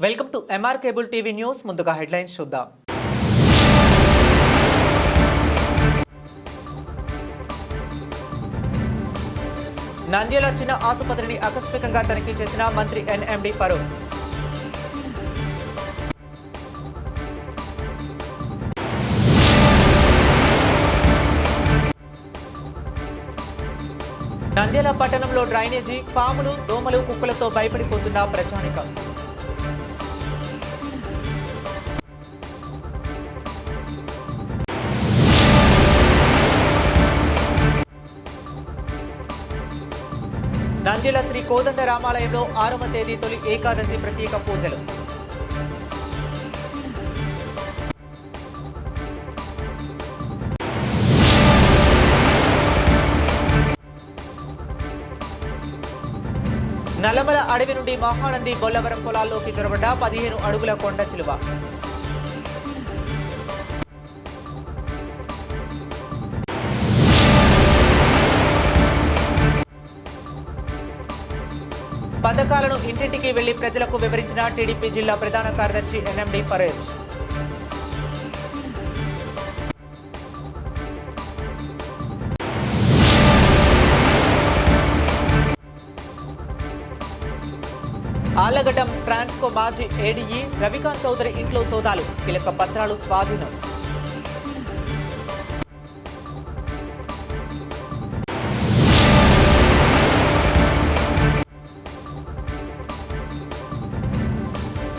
Welcome to MR cable TV news. ముందుగా headlines చూద్దాం. నంద్యాల చిన్న ఆసుపత్రిని ఆకస్మికంగా తనిఖీ చేసిన మంత్రి ఎన్ఎండి ఫరూక్. నంద్యాల పట్టణంలో డ్రైనేజీ, పాములు, దోమలు, కుక్కలతో భయపడిపోతున్న ప్రజానికం. నంద్యాల శ్రీ కోదండ రామాలయంలో 6వ తేదీ తొలి ఏకాదశి ప్రత్యేక పూజలు. నల్లమల అడవి నుండి మహానంది బొల్లవరం పొలాల్లోకి చొరబడ్డ 15 అడుగుల కొండ చిలువ. పథకాలను ఇంటింటికి వెళ్లి ప్రజలకు వివరించిన టీడీపీ జిల్లా ప్రధాన కార్యదర్శి ఎన్ఎండి ఫరేజ్. ఆలగడ్డ ట్రాన్స్కో మాజీ ఏడీఈ రవికాంత్ చౌదరి ఇంట్లో సోదాలు, కీలక పత్రాలు స్వాధీనం.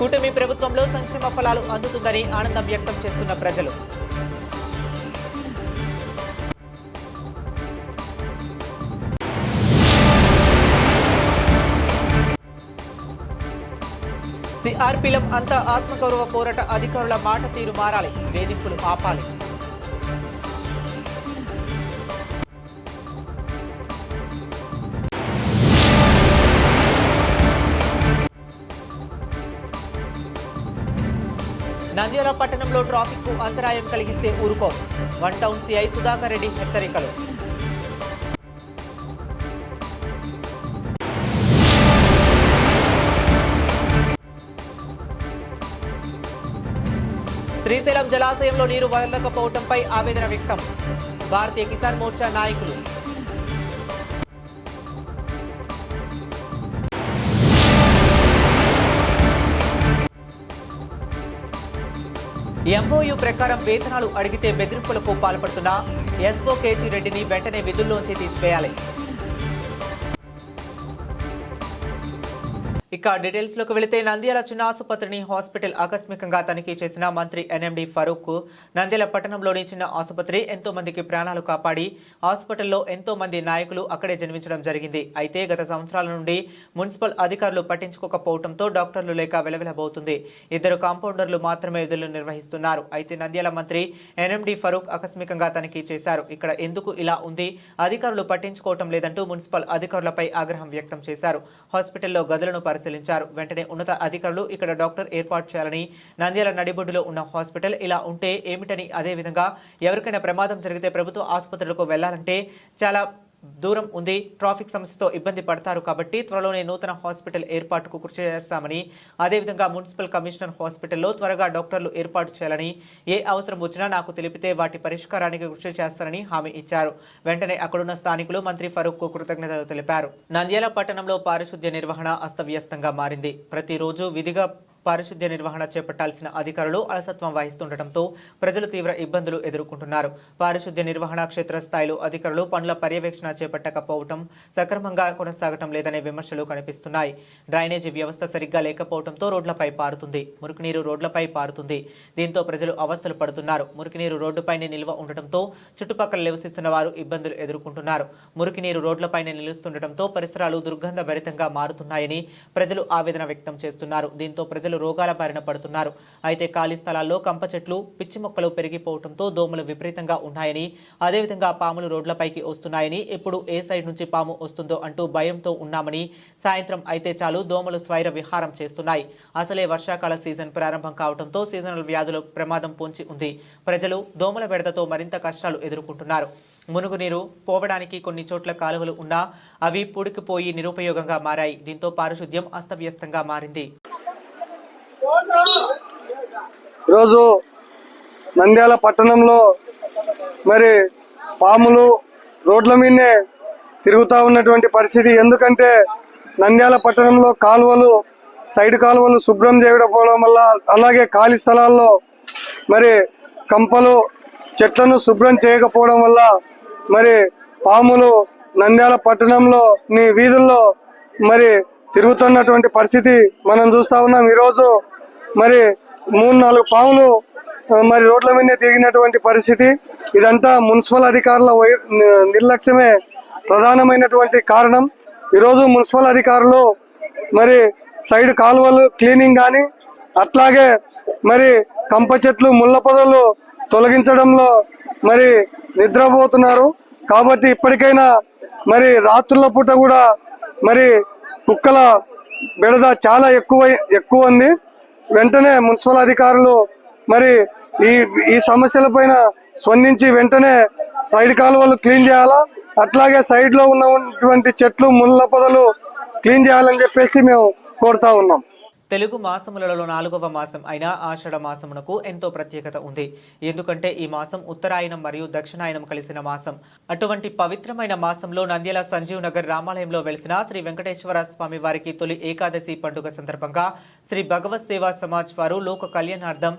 కూటమి ప్రభుత్వంలో సంక్షేమ ఫలాలు అందుతుందని ఆనందం వ్యక్తం చేస్తున్న ప్రజలు. సిఆర్పీలం అంతా ఆత్మగౌరవ పోరాట అధికారుల మాట తీరు మారాలి, వేధింపులు ఆపాలి. నంద్యాల పట్టణంలో ట్రాఫిక్ కు అంతరాయం కలిగిస్తే ఊరుకోం, one town CI Sudhakar Reddy హెచ్చరికలు. శ్రీశైలం జలాశయంలో నీరు వదలకపోవడంపై ఆవేదన వ్యక్తం, భారతీయ కిసాన్ మోర్చా నాయకులు. ఎంఓయూ ప్రకారం వేతనాలు అడిగితే బెదిరింపులకు పాల్పడుతున్న ఎస్ఓ కేజీ రెడ్డిని వెంటనే విధుల్లోంచి తీసివేయాలి. ఇక డీటెయిల్స్లోకి వెళితే నంద్యాల చిన్న ఆసుపత్రిని హాస్పిటల్ ఆకస్మికంగా తనిఖీ చేసిన మంత్రి ఎన్ఎండి ఫరూక్. నంద్యాల పట్టణంలోని చిన్న ఆసుపత్రి ఎంతో మందికి ప్రాణాలు కాపాడి హాస్పిటల్లో ఎంతో మంది నాయకులు అక్కడే జన్మించడం జరిగింది. అయితే గత సంవత్సరాల నుండి మున్సిపల్ అధికారులు పట్టించుకోకపోవడంతో డాక్టర్లు లేక వెలవెలబోతుంది. 2 కాంపౌండర్లు మాత్రమే విధులు నిర్వహిస్తున్నారు. అయితే నంద్యాల మంత్రి ఎన్ఎండి ఫరూక్ ఆకస్మికంగా తనిఖీ చేశారు. ఇక్కడ ఎందుకు ఇలా ఉంది, అధికారులు పట్టించుకోవటం లేదంటూ మున్సిపల్ అధికారులపై ఆగ్రహం వ్యక్తం చేశారు. హాస్పిటల్లో గదులను పరిశీలించారు. వెంటనే ఉన్నత అధికారులు ఇక్కడ డాక్టర్ ఏర్పాటు చేయాలని, నంద్యాల నడిబొడ్డులో ఉన్న హాస్పిటల్ ఇలా ఉంటే ఏమిటని, అదేవిధంగా ఎవరికైనా ప్రమాదం జరిగితే ప్రభుత్వ ఆసుపత్రులకు వెళ్లాలంటే చాలా దూరం ఉంది, ట్రాఫిక్ సమస్యతో ఇబ్బంది పడతారు కాబట్టి త్వరలోనే నూతన హాస్పిటల్ ఏర్పాటుకు కృషి చేస్తామని, అదేవిధంగా మున్సిపల్ కమిషనర్ హాస్పిటల్లో త్వరగా డాక్టర్లు ఏర్పాటు చేయాలని, ఏ అవసరం వచ్చినా నాకు తెలిపితే వాటి పరిష్కారానికి కృషి చేస్తారని హామీ ఇచ్చారు. వెంటనే అక్కడున్న స్థానికులు మంత్రి ఫరూక్ కు కృతజ్ఞతలు తెలిపారు. నంద్యాల పట్టణంలో పారిశుద్ధ్య నిర్వహణ అస్తవ్యస్తంగా మారింది. ప్రతిరోజు విధిగా పారిశుద్ధ్య నిర్వహణ చేపట్టాల్సిన అధికారులు అలసత్వం వహిస్తుండటంతో ప్రజలు తీవ్ర ఇబ్బందులు ఎదుర్కొంటున్నారు. పారిశుద్ధ్య నిర్వహణ క్షేత్రస్థాయిలో అధికారులు పనుల పర్యవేక్షణ చేపట్టకపోవడం, సక్రమంగా కొనసాగటం లేదనే విమర్శలు కనిపిస్తున్నాయి. డ్రైనేజీ వ్యవస్థ సరిగ్గా లేకపోవడంతో రోడ్లపై పారుతుంది, మురికినీరు రోడ్లపై పారుతుంది. దీంతో ప్రజలు అవస్థలు పడుతున్నారు. మురికినీరు రోడ్డుపైనే నిల్వ ఉండటంతో చుట్టుపక్కల నివసిస్తున్న వారు ఇబ్బందులు ఎదుర్కొంటున్నారు. మురికినీరు రోడ్లపైనే నిలుస్తుండటంతో పరిసరాలు దుర్గంధ భరితంగా మారుతున్నాయని ప్రజలు ఆవేదన వ్యక్తం చేస్తున్నారు. దీంతో ప్రజలు రోగాల బారిన పడుతున్నారు. అయితే ఖాళీ స్థలాల్లో కంప చెట్లు, పిచ్చి మొక్కలు పెరిగిపోవడంతో దోమలు విపరీతంగా ఉన్నాయని, అదేవిధంగా పాములు రోడ్లపైకి వస్తున్నాయని, ఎప్పుడు ఏ సైడ్ నుంచి పాము వస్తుందో అంటూ భయంతో ఉన్నామని, సాయంత్రం అయితే చాలు దోమలు స్వైర విహారం చేస్తున్నాయి. అసలే వర్షాకాల సీజన్ ప్రారంభం కావడంతో సీజనల్ వ్యాధుల ప్రమాదం పొంచి ఉంది. ప్రజలు దోమల బెడదతో మరింత కష్టాలు ఎదుర్కొంటున్నారు. మునుగునీరు పోవడానికి కొన్ని చోట్ల కాలువలు ఉన్నా అవి పూడికిపోయి నిరుపయోగంగా మారాయి. దీంతో పారిశుద్ధ్యం అస్తవ్యస్తంగా మారింది. ఈరోజు నంద్యాల పట్టణంలో మరి పాములు రోడ్ల మీదనే తిరుగుతూ ఉన్నటువంటి పరిస్థితి. ఎందుకంటే నంద్యాల పట్టణంలో కాలువలు, సైడ్ కాలువలు శుభ్రం చేయకపోవడం వల్ల, అలాగే ఖాళీ స్థలాల్లో మరి కంపలు, చెట్లను శుభ్రం చేయకపోవడం వల్ల మరి పాములు నంద్యాల పట్టణంలో వీధుల్లో మరి తిరుగుతున్నటువంటి పరిస్థితి మనం చూస్తా ఉన్నాం. ఈరోజు మరి 3-4 పాములు మరి రోడ్ల మీద తిరిగినటువంటి పరిస్థితి. ఇదంతా మున్సిపల్ అధికారుల నిర్లక్ష్యమే ప్రధానమైనటువంటి కారణం. ఈరోజు మున్సిపల్ అధికారులు మరి సైడ్ కాలువలు క్లీనింగ్ కానీ, అట్లాగే మరి కంప చెట్లు, ముళ్ళ పొదలు తొలగించడంలో మరి నిద్రపోతున్నారు. కాబట్టి ఇప్పటికైనా మరి రాత్రుల పూట కూడా మరి కుక్కల బెడద చాలా ఎక్కువ ఉంది. వెంటనే మున్సిపల్ అధికారులు మరి ఈ సమస్యలపైన స్పందించి వెంటనే సైడ్ కాలువలు క్లీన్ చేయాలా, అట్లాగే సైడ్ లో ఉన్నటువంటి చెట్లు, ముళ్ళ పొదలు క్లీన్ చేయాలని చెప్పేసి మేము కోరుతా ఉన్నాం. తెలుగు మాసములలో 4వ మాసం అయిన ఆషాఢ మాసమునకు ఎంతో ప్రత్యేకత ఉంది. ఎందుకంటే ఈ మాసం ఉత్తరాయణం మరియు దక్షిణాయనం కలిసిన మాసం. అటువంటి పవిత్రమైన మాసంలో నంద్యాల సంజీవ్ నగర్ రామాలయంలో వెలిసిన శ్రీ వెంకటేశ్వర స్వామి వారికి తొలి ఏకాదశి పండుగ సందర్భంగా శ్రీ భగవత్ సేవా సమాజ్ వారు లోక కళ్యాణార్థం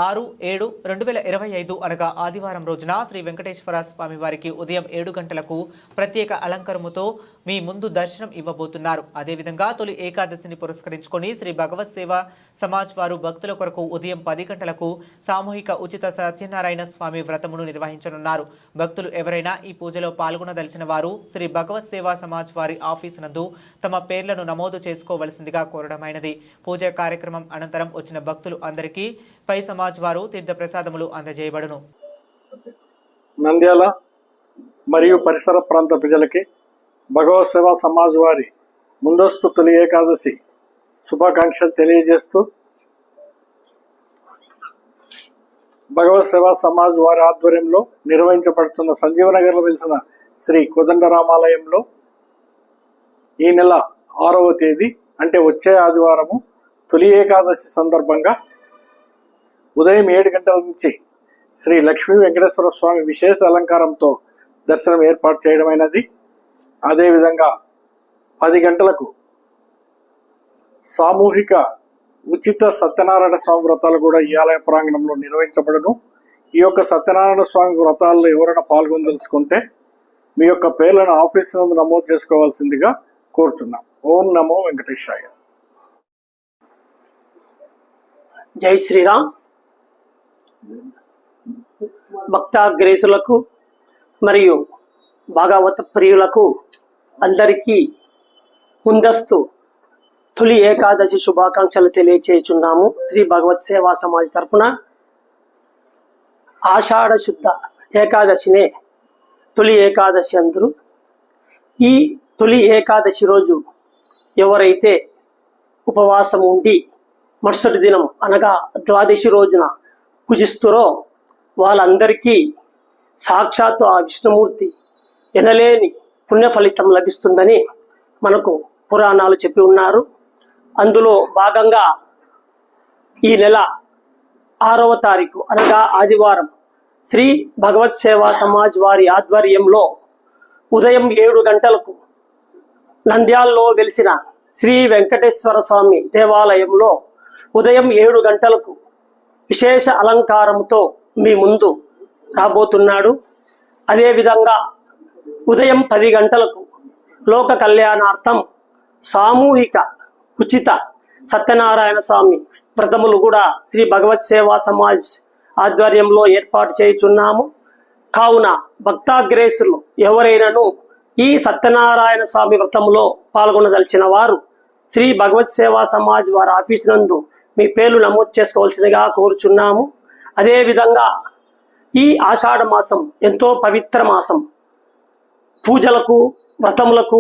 6/7/2025 అనగా ఆదివారం రోజున శ్రీ వెంకటేశ్వర స్వామి వారికి ఉదయం 7 గంటలకు ప్రత్యేక అలంకరముతో మీ ముందు దర్శనం ఇవ్వబోతున్నారు. అదేవిధంగా తొలి ఏకాదశిని పురస్కరించుకొని శ్రీ భగవత్ సేవా సమాజ్ వారు భక్తుల కొరకు ఉదయం 10 గంటలకు సామూహిక ఉచిత సత్యనారాయణ స్వామి వ్రతమును నిర్వహించనున్నారు. భక్తులు ఎవరైనా ఈ పూజలో పాల్గొనదలిచిన వారు శ్రీ భగవత్ సేవా సమాజ్ వారి ఆఫీసు నందు తమ పేర్లను నమోదు చేసుకోవలసిందిగా కోరడమైనది. పూజా కార్యక్రమం అనంతరం వచ్చిన భక్తులు అందరికీ పై సమాజ్ వారు తీర్థ ప్రసాదములు అందజేయబడును. నంద్యాల మరియు పరిసర ప్రాంత ప్రజలకి భగవత్ సేవా సమాజ్ వారి ముందస్తు తొలి ఏకాదశి శుభాకాంక్షలు తెలియజేస్తూ, భగవత్ సేవా సమాజ్ వారి ఆధ్వర్యంలో నిర్వహించబడుతున్న సంజీవనగర్లో వెలిసిన శ్రీ కోదండరామాలయంలో ఈ నెల 6వ తేదీ అంటే వచ్చే ఆదివారము తొలి ఏకాదశి సందర్భంగా ఉదయం 7 గంటల నుంచి శ్రీ లక్ష్మీ వెంకటేశ్వర స్వామి విశేష అలంకారంతో దర్శనం ఏర్పాటు చేయడమైనది. అదేవిధంగా 10 గంటలకు సామూహిక ఉచిత సత్యనారాయణ స్వామి వ్రతాలు కూడా ఈ ఆలయ ప్రాంగణంలో నిర్వహించబడును. ఈ యొక్క సత్యనారాయణ స్వామి వ్రతాల్లో ఎవరైనా పాల్గొనదలుచుకుంటే మీ యొక్క పేర్లను ఆఫీసు నందు నమోదు చేసుకోవాల్సిందిగా కోరుచున్నాం. ఓం నమో వెంకటేశాయ. జై శ్రీరామ్. భక్తాగ్రేసులకు మరియు భాగవత ప్రియులకు అందరికీ ముందస్తు తొలి ఏకాదశి శుభాకాంక్షలు తెలియచేయుచున్నాము. శ్రీ భగవత్ సేవా సమాజ్ తరపున ఆషాఢ శుద్ధ ఏకాదశినే తొలి ఏకాదశి అందరూ. ఈ తొలి ఏకాదశి రోజు ఎవరైతే ఉపవాసం ఉండి మరుసటి దినం అనగా ద్వాదశి రోజున పూజిస్తురో వాళ్ళందరికీ సాక్షాత్తు ఆ విష్ణుమూర్తి ఎనలేని పుణ్య ఫలితం లభిస్తుందని మనకు పురాణాలు చెప్పి ఉన్నారు. అందులో భాగంగా ఈ నెల 6వ తారీఖు అనగా ఆదివారం శ్రీ భగవత్ సేవా సమాజ్ వారి ఆధ్వర్యంలో ఉదయం 7 గంటలకు నంద్యాలలో వెలిసిన శ్రీ వెంకటేశ్వర స్వామి దేవాలయంలో ఉదయం 7 గంటలకు విశేష అలంకారంతో మీ ముందు రాబోతున్నాడు. అదేవిధంగా ఉదయం 10 గంటలకు లోక కళ్యాణార్థం సామూహిక ఉచిత సత్యనారాయణ స్వామి వ్రతములు కూడా శ్రీ భగవత్ సేవా సమాజ్ ఆధ్వర్యంలో ఏర్పాటు చేయుచున్నాము. కావున భక్తాగ్రేసులు ఎవరైనాను ఈ సత్యనారాయణ స్వామి వ్రతములో పాల్గొనదలిచిన వారు శ్రీ భగవత్ సేవా సమాజ్ వారి ఆఫీసు నందు మీ పేర్లు నమోదు చేసుకోవాల్సిందిగా కోరుచున్నాము. అదేవిధంగా ఈ ఆషాఢ మాసం ఎంతో పవిత్ర మాసం. పూజలకు వ్రతములకు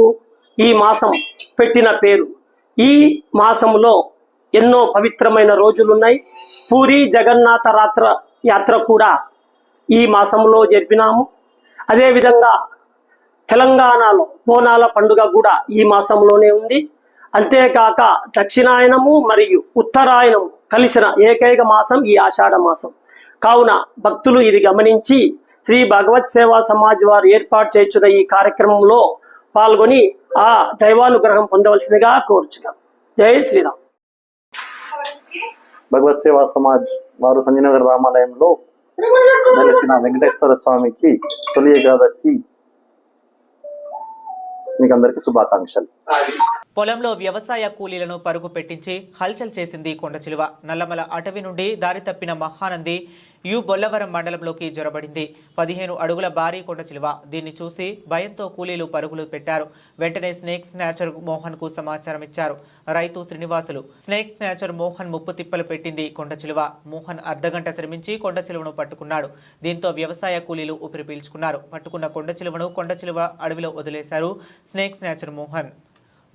ఈ మాసం పెట్టిన పేరు. ఈ మాసంలో ఎన్నో పవిత్రమైన రోజులున్నాయి. పూరి జగన్నాథ యాత్ర కూడా ఈ మాసంలో జరిపినాము. అదేవిధంగా తెలంగాణలో బోనాల పండుగ కూడా ఈ మాసంలోనే ఉంది. అంతేకాక దక్షిణాయనము మరియు ఉత్తరాయణము కలిసిన ఏకైక మాసం ఈ ఆషాఢ మాసం. కావున భక్తులు ఇది గమనించి శ్రీ భగవత్ సేవా సమాజ్ వారు ఏర్పాటు చేస్తున్న ఈ కార్యక్రమంలో పాల్గొని ఆ దైవానుగ్రహం పొందవలసిందిగా కోరుచున్నాం. జై శ్రీరామ్. భగవత్ సేవా సమాజ్ వారు సంజయనగర్ రామాలయంలో వెలిసిన వెంకటేశ్వర స్వామికి తొలి ఏకాదశి మీకు అందరికీ శుభాకాంక్షలు. పొలంలో వ్యవసాయ కూలీలను పరుగు పెట్టించి హల్చల్ చేసింది కొండచిలువ. నల్లమల అటవీ నుండి దారి తప్పిన మహానంది బొల్లవరం మండలంలోకి జొరబడింది. 15 అడుగుల భారీ కొండచిలువ. దీన్ని చూసి భయంతో కూలీలు పరుగులు పెట్టారు. వెంటనే స్నేక్ స్నాచర్ మోహన్ కు సమాచారం ఇచ్చారు రైతు శ్రీనివాసులు. స్నేక్ స్నాచర్ మోహన్ ముప్పు తిప్పలు పెట్టింది కొండచిలువ. మోహన్ అర్ధగంట శ్రమించి కొండచిలువను పట్టుకున్నాడు. దీంతో వ్యవసాయ కూలీలు ఊపిరి పీల్చుకున్నారు. పట్టుకున్న కొండచిలువ అడవిలో వదిలేశారు స్నేక్ స్నాచర్ మోహన్.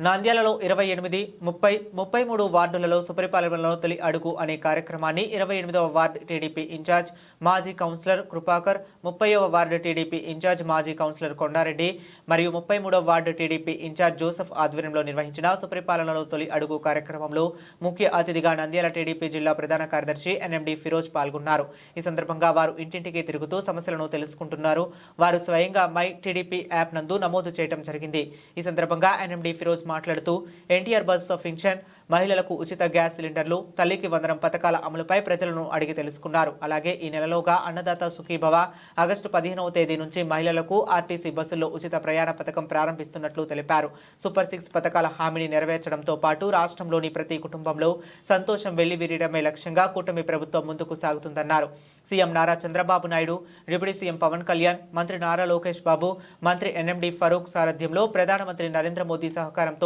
నంద్యాలలో 28, 30, 33 వార్డులలో సుపరిపాలనలో తొలి అడుగు అనే కార్యక్రమాన్ని 28వ వార్డు టీడీపీ ఇన్ఛార్జ్ మాజీ కౌన్సిలర్ కృపాకర్, 30వ వార్డు టీడీపీ ఇన్ఛార్జ్ మాజీ కౌన్సిలర్ కొండారెడ్డి మరియు 33వ వార్డు టీడీపీ ఇన్ఛార్జ్ జోసెఫ్ ఆధ్వర్యంలో నిర్వహించిన సుపరిపాలనలో తొలి అడుగు కార్యక్రమంలో ముఖ్య అతిథిగా నంద్యాల టీడీపీ జిల్లా ప్రధాన కార్యదర్శి ఎన్ఎండి ఫిరోజ్ పాల్గొన్నారు. ఈ సందర్భంగా వారు ఇంటింటికి తిరుగుతూ సమస్యలను తెలుసుకుంటున్నారు. వారు స్వయంగా మై టీడీపీ యాప్ నందు నమోదు చేయడం జరిగింది. ఈ సందర్భంగా ఎన్ఎండి ఫిరోజ్ మాట్లాడుతూ ఎన్టీఆర్ బస్ ఆఫ్ ఫింక్షన్, మహిళలకు ఉచిత గ్యాస్ సిలిండర్లు, తల్లికి వందనం పథకాల అమలుపై ప్రజలను అడిగి తెలుసుకున్నారు. అలాగే ఈ నెలలోగా అన్నదాత సుఖీభవ ఆగస్టు 15వ తేదీ నుంచి మహిళలకు ఆర్టీసీ బస్సుల్లో ఉచిత ప్రయాణ పథకం ప్రారంభిస్తున్నట్లు తెలిపారు. సూపర్ 6 పథకాల హామీని నెరవేర్చడంతో పాటు రాష్ట్రంలోని ప్రతి కుటుంబంలో సంతోషం వెల్లివిరియడమే లక్ష్యంగా కూటమి ప్రభుత్వం ముందుకు సాగుతుందన్నారు. CM Nara Chandrababu Naidu, deputy CM Pawan Kalyan, మంత్రి నారా లోకేష్ బాబు, మంత్రి ఎన్ఎండి ఫరూక్ సారథ్యంలో ప్రధానమంత్రి నరేంద్ర మోదీ సహకారంతో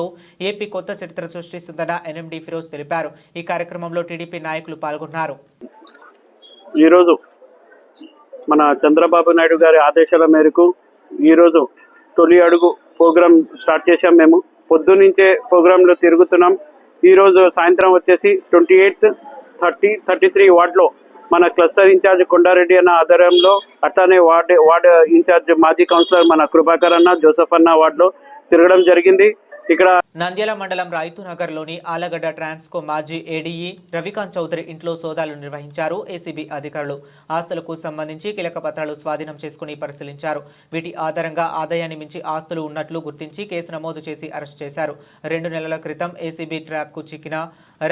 ఏపీ కొత్త చరిత్ర సృష్టిస్తుందన్న ఎన్ఎండి ఫిరోజ్ తెలిపారు. ఈ కార్యక్రమంలో టీడీపీ నాయకులు పాల్గొన్నారు. ఈరోజు మన చంద్రబాబు నాయుడు గారి ఆదేశాల మేరకు ఈరోజు తొలి అడుగు ప్రోగ్రాం స్టార్ట్ చేశాం. మేము పొద్దున్నుంచే ప్రోగ్రాంలో తిరుగుతున్నాం. ఈరోజు సాయంత్రం వచ్చేసి 28, 30, 33 వార్డులో మన క్లస్టర్ ఇన్ఛార్జ్ కొండారెడ్డి అన్న ఆధ్వర్యంలో, అట్లానే వార్డు ఇన్ఛార్జ్ మాజీ కౌన్సిలర్ మన కృపాకర్ అన్న, జోసెఫ్ అన్న వార్డులో తిరగడం జరిగింది. ఇక్కడ నంద్యాల మండలం రైతునగర్లోని ఆలగడ్డ ట్రాన్స్కో మాజీ ఏడీఈ రవికాంత్ చౌదరి ఇంట్లో సోదాలు నిర్వహించారు ఏసీబీ అధికారులు. ఆస్తులకు సంబంధించి కీలక పత్రాలు స్వాధీనం చేసుకుని పరిశీలించారు. వీటి ఆధారంగా ఆదాయాన్ని మించి ఆస్తులు ఉన్నట్లు గుర్తించి కేసు నమోదు చేసి అరెస్ట్ చేశారు. 2 నెలల క్రితం ఏసీబీ ట్రాప్కు చిక్కిన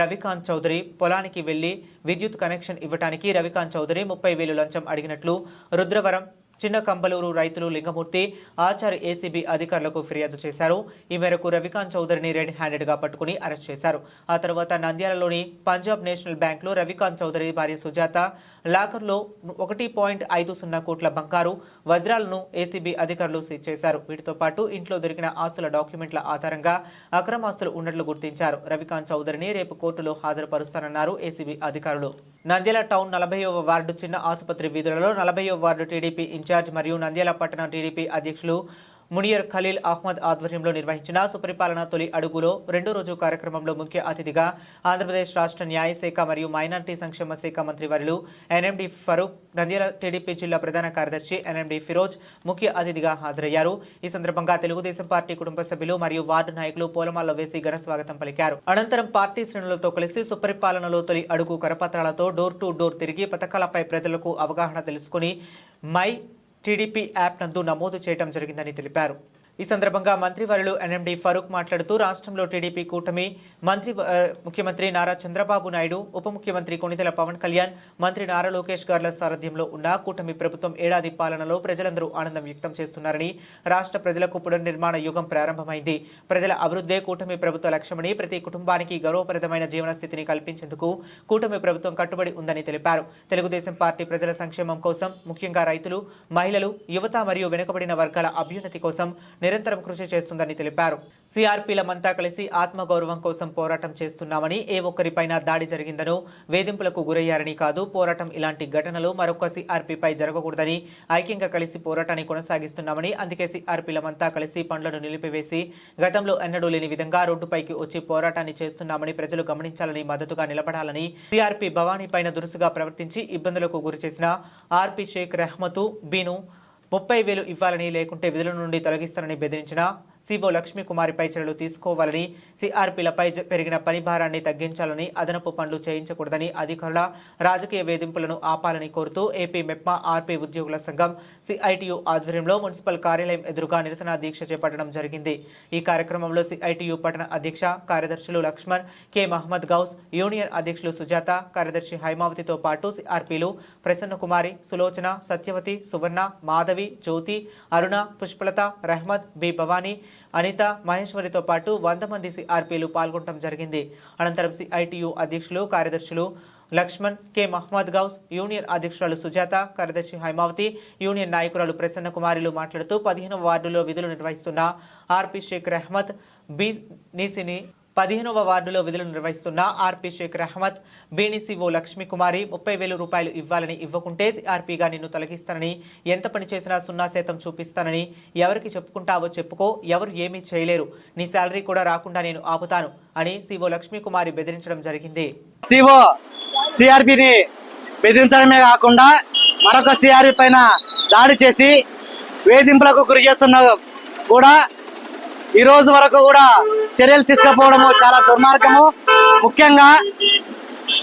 రవికాంత్ చౌదరి పొలానికి వెళ్లి విద్యుత్ కనెక్షన్ ఇవ్వడానికి రవికాంత్ చౌదరి 30,000 లంచం అడిగినట్లు రుద్రవరం చిన్న కంబలూరు రైతులు లింగమూర్తి ఆచారి ఏసీబీ అధికారులకు ఫిర్యాదు చేశారు. ఈ మేరకు రవికాంత్ చౌదరిని రెడ్ హ్యాండెడ్గా పట్టుకుని అరెస్ట్ చేశారు. ఆ తర్వాత నంద్యాలలోని పంజాబ్ నేషనల్ బ్యాంక్లో రవికాంత్ చౌదరి భార్య సుజాత లాకర్లో 1.50 కోట్ల బంగారు, వజ్రాలను ఏసీబీ అధికారులు సీజ్ చేశారు. వీటితో పాటు ఇంట్లో దొరికిన ఆస్తుల డాక్యుమెంట్ల ఆధారంగా అక్రమాస్తులు ఉన్నట్లు గుర్తించారు. రవికాంత్ చౌదరిని రేపు కోర్టులో హాజరుపరుస్తానన్నారు ఏసీబీ అధికారులు. నంద్యాల టౌన్ 40వ వార్డు చిన్న ఆసుపత్రి వీధులలో 40వ వార్డు టీడీపీ ఇన్ఛార్జ్ మరియు నంద్యాల పట్టణ టీడీపీ అధ్యక్షులు మునియర్ ఖలీల్ అహ్మద్ ఆధ్వర్యంలో నిర్వహించిన సుపరిపాలన తొలి అడుగులో 2వ రోజు కార్యక్రమంలో ముఖ్య అతిథిగా ఆంధ్రప్రదేశ్ రాష్ట్ర న్యాయశాఖ మరియు మైనార్టీ సంక్షేమ శాఖ మంత్రి వర్యులు ఎన్ఎండి ఫరూక్, నంద్యాల టీడీపీ జిల్లా ప్రధాన కార్యదర్శి ఎన్ఎండి ఫిరోజ్ ముఖ్య అతిథిగా హాజరయ్యారు. ఈ సందర్భంగా తెలుగుదేశం పార్టీ కుటుంబ సభ్యులు మరియు వార్డు నాయకులు పూలమాలలో వేసి ఘన స్వాగతం పలికారు. అనంతరం పార్టీ శ్రేణులతో కలిసి సుపరిపాలనలో తొలి అడుగు కరపత్రాలతో డోర్ టు డోర్ తిరిగి పథకాలపై ప్రజలకు అవగాహన తెలుసుకుని మై టీడీపీ యాప్ నందు నమోదు చేయడం జరిగిందని తెలిపారు. ఈ సందర్భంగా మంత్రివర్యులు ఎన్ఎండి ఫరూక్ మాట్లాడుతూ రాష్ట్రంలో టీడీపీ కూటమి ముఖ్యమంత్రి నారా చంద్రబాబు నాయుడు, ఉప ముఖ్యమంత్రి కొణిదెల పవన్ కళ్యాణ్, మంత్రి నారా లోకేష్ గార్ల సారథ్యంలో ఉన్న కూటమి ప్రభుత్వం ఏడాది పాలనలో ప్రజలందరూ ఆనందం వ్యక్తం చేస్తున్నారని, రాష్ట్ర ప్రజలకు పునర్నిర్మాణ యుగం ప్రారంభమైంది, ప్రజల అభివృద్ధే కూటమి ప్రభుత్వ లక్ష్యమని, ప్రతి కుటుంబానికి గౌరవప్రదమైన జీవన స్థితిని కల్పించేందుకు కూటమి ప్రభుత్వం కట్టుబడి ఉందని తెలిపారు. తెలుగుదేశం పార్టీ ప్రజల సంక్షేమం కోసం, ముఖ్యంగా రైతులు, మహిళలు, యువత మరియు వెనుకబడిన వర్గాల అభ్యున్నతి కోసం నిరంతరం కృషి చేస్తుందని తెలిపారు. సిఆర్పీలమంతా కలిసి ఆత్మగౌరవం కోసం పోరాటం చేస్తున్నామని, ఏ ఒక్కరిపైన దాడి జరిగిందనో, వేధింపులకు గురయ్యారని కాదు, పోరాటం ఇలాంటి ఘటనలు మరొక సిఆర్పీపై జరగకూడదని ఐక్యంగా కలిసి పోరాటాన్ని కొనసాగిస్తున్నామని, అందుకే సిఆర్పీలమంతా కలిసి పనులను నిలిపివేసి గతంలో ఎన్నడూ లేని విధంగా రోడ్డుపైకి వచ్చి పోరాటాన్ని చేస్తున్నామని ప్రజలు గమనించాలని, మద్దతుగా నిలబడాలని, సిఆర్పీ భవానీ పైన దురుసుగా ప్రవర్తించి ఇబ్బందులకు గురిచేసిన ఆర్పీ షేక్ రెహ్మతు బీను 30,000 ఇవ్వాలని, లేకుంటే విధుల నుండి తొలగిస్తానని బెదిరించిన సిఓ లక్ష్మీకుమారిపై చర్యలు తీసుకోవాలని, సిఆర్పీలపై పెరిగిన పని భారాన్ని తగ్గించాలని, అదనపు పనులు చేయించకూడదని, అధికారుల రాజకీయ వేధింపులను ఆపాలని కోరుతూ ఏపీ మెప్మా ఆర్పీ ఉద్యోగుల సంఘం సిఐటియు ఆధ్వర్యంలో మున్సిపల్ కార్యాలయం ఎదురుగా నిరసన దీక్ష చేపట్టడం జరిగింది. ఈ కార్యక్రమంలో సిఐటియు పట్టణ అధ్యక్ష కార్యదర్శులు లక్ష్మణ్, కె మహమ్మద్ గౌస్, యూనియన్ అధ్యక్షులు సుజాత, కార్యదర్శి హైమావతితో పాటు సిఆర్పీలు ప్రసన్నకుమారి, సులోచన, సత్యవతి, సువర్ణ, మాధవి, జ్యోతి, అరుణ, పుష్పలత, రహ్మద్, బి భవానీ, అనిత, మహేశ్వరితో పాటు 100 మంది సిఆర్పీలు పాల్గొనడం జరిగింది. అనంతరం సిఐటియు అధ్యక్షులు కార్యదర్శులు లక్ష్మణ్, కె మహమ్మద్ గౌస్, యూనియన్ అధ్యక్షురాలు సుజాత, కార్యదర్శి హైమావతి, యూనియన్ నాయకురాలు ప్రసన్న కుమారిలు మాట్లాడుతూ 15వ వార్డులో విధులు నిర్వహిస్తున్న ఆర్పీ షేక్ రహ్మద్ బీనీసీని 15వ వార్డులో విధులు నిర్వహిస్తున్న ఆర్పీ షేక్ రహ్మద్ బీనీసీఓ లక్ష్మీకుమారి 30,000 రూపాయలు ఇవ్వాలని, ఇవ్వకుంటే సిఆర్పీగా నిన్ను తొలగిస్తానని, ఎంత పని చేసినా 0% చూపిస్తానని, ఎవరికి చెప్పుకుంటావో చెప్పుకో, ఎవరు ఏమీ చేయలేరు, నీ శాలరీ కూడా రాకుండా నేను ఆపుతాను అని సిఓ లక్ష్మీకుమారి బెదిరించడం జరిగింది. సిఓ సిఆర్పిని బెదిరించడమే కాకుండా మరొక సిఆర్పి పైన దాడి చేసి వేధింపులకు గురి చేస్తున్న కూడా ఈ రోజు వరకు కూడా చర్యలు తీసుకపోవడము చాలా దుర్మార్గము. ముఖ్యంగా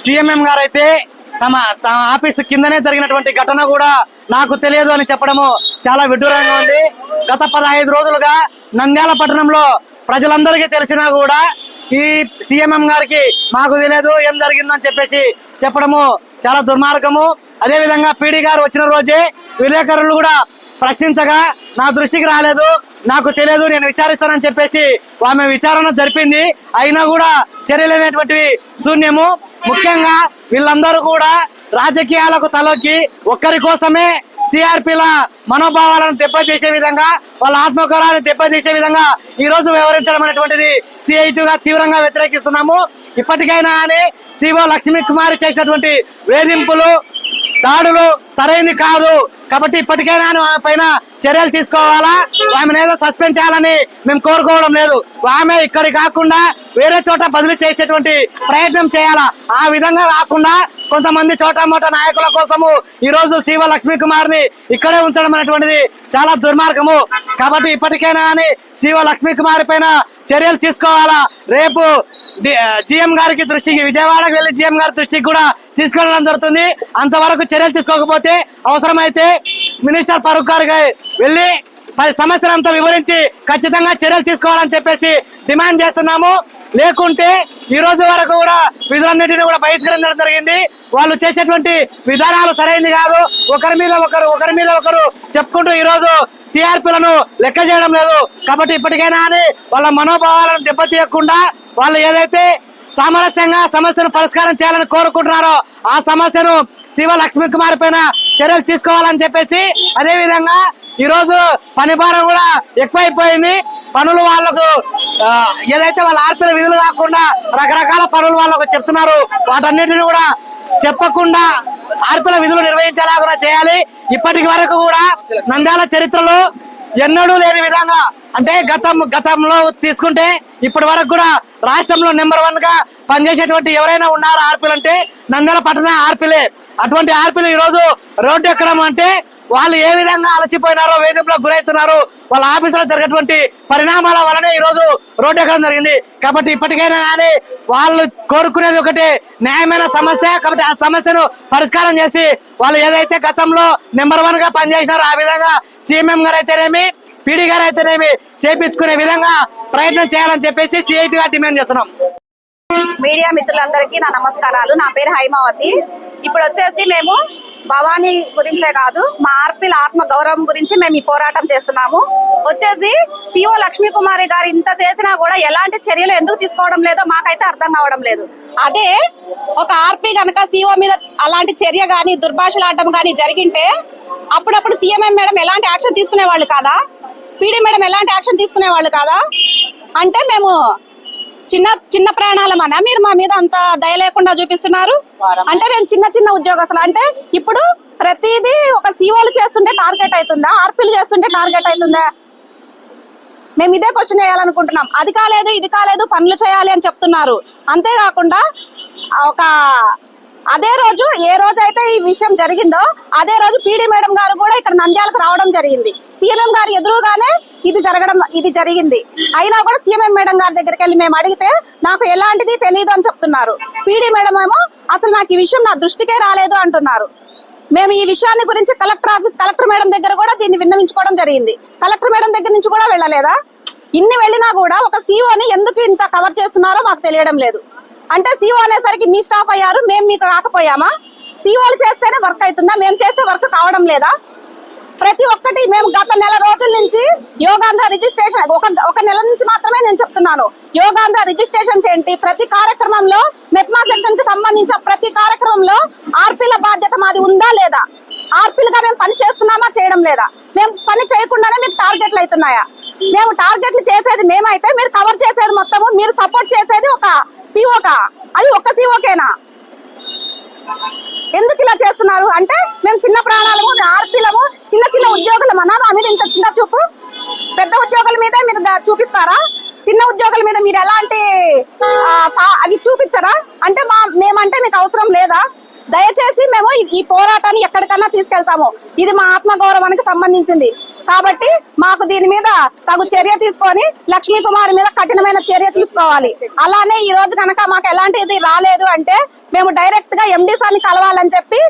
సిఎంఎం గారు అయితే తమ ఆఫీసు కిందనే జరిగినటువంటి ఘటన కూడా నాకు తెలియదు అని చెప్పడము చాలా విడ్డూరంగా ఉంది. గత 15 రోజులుగా నంద్యాల పట్టణంలో ప్రజలందరికీ తెలిసినా కూడా ఈ సిఎంఎం గారికి మాకు తెలియదు ఏం జరిగిందని చెప్పేసి చెప్పడము చాలా దుర్మార్గము. అదే విధంగా పీడీ గారు వచ్చిన రోజే విలేకరులు కూడా ప్రశ్నించగా నా దృష్టికి రాలేదు, నాకు తెలియదు, నేను విచారిస్తానని చెప్పేసి ఆమె విచారణ జరిపింది. అయినా కూడా చర్యలు అనేటువంటివి శూన్యము. ముఖ్యంగా వీళ్ళందరూ కూడా రాజకీయాలకు తలొక్కి ఒక్కరి కోసమే సిఆర్పీల మనోభావాలను దెబ్బతీసే విధంగా, వాళ్ళ ఆత్మగౌరవాన్ని దెబ్బతీసే విధంగా ఈ రోజు వ్యవహరించడం అనేటువంటిది సిఐటిగా తీవ్రంగా వ్యతిరేకిస్తున్నాము. ఇప్పటికైనా అని సిఓ లక్ష్మీకుమారి చేసినటువంటి వేధింపులు, దాడులు సరైనది కాదు. కాబట్టి ఇప్పటికైనా ఆమె పైన చర్యలు తీసుకోవాలా, ఆమెను ఏదో సస్పెండ్ చేయాలని మేము కోరుకోవడం లేదు. ఆమె ఇక్కడి కాకుండా వేరే చోట బదిలీ చేసేటువంటి ప్రయత్నం చేయాలా. ఆ విధంగా కాకుండా కొంతమంది చోట మోట నాయకుల కోసము ఈ రోజు సిఓ లక్ష్మీకుమార్ని ఇక్కడే ఉంచడం అనేటువంటిది చాలా దుర్మార్గము. కాబట్టి ఇప్పటికైనా అని సిఓ లక్ష్మీకుమారి పైన చర్యలు తీసుకోవాలా. రేపు జిఎం గారికి దృష్టికి, విజయవాడకు వెళ్లి జిఎం గారి దృష్టికి కూడా తీసుకెళ్లడం జరుగుతుంది. అంతవరకు చర్యలు తీసుకోకపోతే అవసరమైతే మినిస్టర్ ఫరూక్ గారికి వెళ్లి సమస్యలంతా వివరించి ఖచ్చితంగా చర్యలు తీసుకోవాలని చెప్పేసి డిమాండ్ చేస్తున్నాము. లేకుంటే ఈ రోజు వరకు కూడా విధులన్నింటినీ కూడా బహిష్కరించడం జరిగింది. వాళ్ళు చేసేటువంటి విధానాలు సరైనది కాదు. ఒకరి మీద ఒకరు చెప్పుకుంటూ ఈ రోజు సిఆర్పీలను లెక్క చేయడం లేదు. కాబట్టి ఇప్పటికైనా అని వాళ్ళ మనోభావాలను దెబ్బతీయకుండా వాళ్ళు ఏదైతే సామరస్యంగా సమస్యను పరిష్కారం చేయాలని కోరుకుంటున్నారో ఆ సమస్యను సిఓ లక్ష్మీకుమారి పైన చర్యలు తీసుకోవాలని చెప్పేసి, అదే విధంగా ఈ రోజు పని భారం కూడా ఎక్కువైపోయింది. పనులు వాళ్లకు ఏదైతే వాళ్ళ ఆర్పీల విధులు కాకుండా రకరకాల పనులు వాళ్ళకు చెప్తున్నారు. వాటన్నిటిని కూడా చెప్పకుండా ఆర్పీల విధులు నిర్వహించేలాగా చేయాలి. ఇప్పటికి వరకు కూడా నంద్యాల చరిత్రలో ఎన్నడూ లేని విధంగా, అంటే గతంలో తీసుకుంటే ఇప్పటి వరకు కూడా రాష్ట్రంలో నెంబర్ 1 గా పనిచేసేటువంటి ఎవరైనా ఉన్నారు ఆర్పీలు అంటే నంద్యాల పట్టణ ఆర్పీలే. అటువంటి ఆర్పీలు ఈ రోజు రోడ్డు ఎక్కడం అంటే వాళ్ళు ఏ విధంగా అలసిపోయినారో, వేధింపులకు గురవుతున్నారు, వాళ్ళ ఆఫీసులో జరిగేటువంటి పరిణామాల వలనే ఈ రోజు రోడ్డు ఎక్కడం జరిగింది. కాబట్టి ఇప్పటికైనా కానీ వాళ్ళు కోరుకునేది ఒకటి న్యాయమైన సమస్య. కాబట్టి ఆ సమస్యను పరిష్కారం చేసి వాళ్ళు ఏదైతే గతంలో నెంబర్ 1 గా పనిచేసినారో ఆ విధంగా సిఎంఎం గారు అయితేనేమి, పీడీ గారు అయితేనేమి చేపించుకునే విధంగా ప్రయత్నం చేయాలని చెప్పేసి సిఐటిగా డిమాండ్ చేస్తున్నాం. మీడియా మిత్రులందరికీ నా నమస్కారాలు. నా పేరు హైమావతి. ఇప్పుడు వచ్చేసి మేము భవానీ గురించే కాదు, మా ఆర్పీల ఆత్మ గౌరవం గురించి మేము ఈ పోరాటం చేస్తున్నాము. వచ్చేసి సిఓ లక్ష్మీకుమారి గారు ఇంత చేసినా కూడా ఎలాంటి చర్యలు ఎందుకు తీసుకోవడం లేదో మాకైతే అర్థం కావడం లేదు. అదే ఒక ఆర్పీ గనక సిఓ మీద అలాంటి చర్య గాని, దుర్భాషలాడడం గాని జరిగింటే అప్పుడప్పుడు సిఎంఎం మేడం ఎలాంటి యాక్షన్ తీసుకునే వాళ్ళు కాదా, పీడీ మేడం ఎలాంటి యాక్షన్ తీసుకునే వాళ్ళు కాదా? అంటే మేము చిన్న ప్రాణాలమనా మీరు మా మీద అంత దయ లేకుండా చూపిస్తున్నారు? అంటే మేము చిన్న ఉద్యోగస్తులు. అంటే ఇప్పుడు ప్రతిదీ ఒక సిఓలు చేస్తుంటే టార్గెట్ అవుతుందా, ఆర్పీలు చేస్తుంటే టార్గెట్ అవుతుందా? మేము ఇదే క్వశ్చన్ వేయాలనుకుంటున్నాం. అది కాలేదు, ఇది కాలేదు, పనులు చేయాలి అని చెప్తున్నారు. అంతేకాకుండా అదే రోజు ఏ రోజు అయితే ఈ విషయం జరిగిందో అదే రోజు పీడీ మేడం గారు కూడా ఇక్కడ నంద్యాలకు రావడం జరిగింది. సీఎం గారు ఎదురుగానే ఇది జరిగింది. అయినా కూడా సీఎం మేడం గారి దగ్గరికి వెళ్ళి మేము అడిగితే నాకు ఎలాంటిది తెలియదు అని చెప్తున్నారు. పీడీ మేడం ఏమో అసలు నాకు ఈ విషయం నా దృష్టికే రాలేదు అంటున్నారు. మేము ఈ విషయాన్ని గురించి కలెక్టర్ మేడం దగ్గర కూడా దీన్ని విన్నవించుకోవడం జరిగింది. కలెక్టర్ మేడం దగ్గర నుంచి కూడా వెళ్ళలేదా? ఇన్ని వెళ్ళినా కూడా ఒక సీఓని ఎందుకు ఇంత కవర్ చేస్తున్నారో మాకు తెలియడం లేదు. అంటే సీఓ అనేసరికి మీ స్టాఫ్ అయ్యారు, మేము మీకు కాకపోయామా? సీఓలు చేస్తేనే వర్క్ అవుతుందా? మేము చేస్తే వర్క్ కావడం లేదా? ప్రతి ఒక్కటి మేము గత నెల రోజుల నుంచి యోగాంధ్ర రిజిస్ట్రేషన్ ఒక నెల నుంచి మాత్రమే నేను చెప్తున్నాను. యోగాంధ్ర రిజిస్ట్రేషన్స్ ఏంటి, ప్రతి కార్యక్రమంలో మెప్మా సెక్షన్ కి సంబంధించిన ప్రతి కార్యక్రమంలో ఆర్పీల బాధ్యత మాది ఉందా లేదా? ఆర్పీలుగా మేము పని చేస్తున్నామా చేయడం లేదా? మేము పని చేయకుండానే మీకు టార్గెట్లు అవుతున్నాయా? మేము టార్గెట్లు చేసేది మేమైతే మీరు కవర్ చేసేది మొత్తము, మీరు సపోర్ట్ చేసేది ఒక సీఓకా? అది ఒక్క సీఓకేనా? ఎందుకు ఇలా చేస్తున్నారు? అంటే మేము చిన్న ప్రాణాలము, ఆర్పీలము, చిన్న చిన్న ఉద్యోగులమన్నా మా మీద ఇంత చిన్న చూపు? పెద్ద ఉద్యోగుల మీద మీరు చూపిస్తారా? చిన్న ఉద్యోగుల మీద మీరు ఎలాంటి అవి చూపించరా? అంటే మేమంటే మీకు అవసరం లేదా? దయచేసి మేము ఈ పోరాటాన్ని ఎక్కడికన్నా తీసుకెళ్తాము. ఇది మా ఆత్మగౌరవానికి సంబంధించింది కాబట్టి మాకు దీని మీద తగు చర్య తీసుకొని లక్ష్మీ కుమారి మీద కఠినమైన చర్య తీసుకోవాలి. అలానే ఈ రోజు కనుక మాకు ఎలాంటి ఇది రాలేదు అంటే మేము డైరెక్ట్ గా ఎండీ సార్ని కలవాలని చెప్పి